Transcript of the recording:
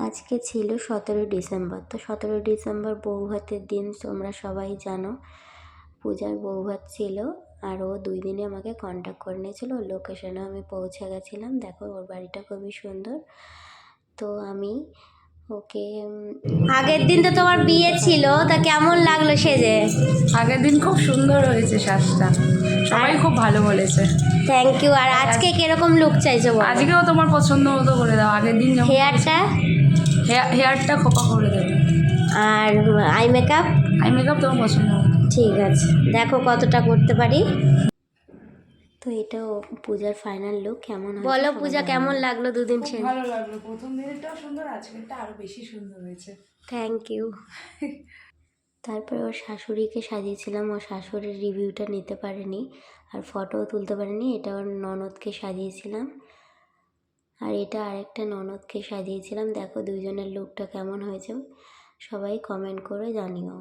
আজকে ছিল 17 ডিসেম্বর। তো 17 ডিসেম্বর বৌভাতের দিন, তোমরা সবাই জানো। পূজার বৌভাত ছিল, আর ও 2 দিনে আমাকে কন্ট্যাক্ট করে নিয়েছিল। ওর লোকেশনে আমি পৌঁছে গেছিলাম। দেখো ওর বাড়িটা খুবই সুন্দর। তো আমি ওকে আগের দিন তো তোমার বিয়ে ছিল, তা কেমন লাগলো সেজে? আগের দিন খুব সুন্দর হয়েছে সাজটা, সবাই খুব ভালো বলেছে। Thank you. আর আজকে কিরকম লুক চাইছো বলো? আজকেও তোমার পছন্দ মতো করে দাও। আগের দিন হেয়ারটা খোপা করে দেবে। আর আই মেকআপ? আই মেকআপ তোমার পছন্দ মতো। ঠিক আছে, দেখো কতটা করতে পারি। তো এটাও পূজার ফাইনাল লুক। কেমন বলো পূজা, কেমন লাগলো 2 দিন সেজে? ভালো লাগলো। প্রথম দিনেরটাও সুন্দর, আজকেরটা আরো বেশি সুন্দর হয়েছে। Thank you. তারপরে ওর শাশুড়িকে সাজিয়েছিলাম। ওর শাশুড়ির রিভিউটা নিতে পারেনি আর ফটোও তুলতে পারেনি। এটা ওর ননদকে সাজিয়েছিলাম, আর এটা আরেকটা ননদকে সাজিয়েছিলাম। দেখো দুজনের লুকটা কেমন হয়েছে, সবাই কমেন্ট করে জানিও।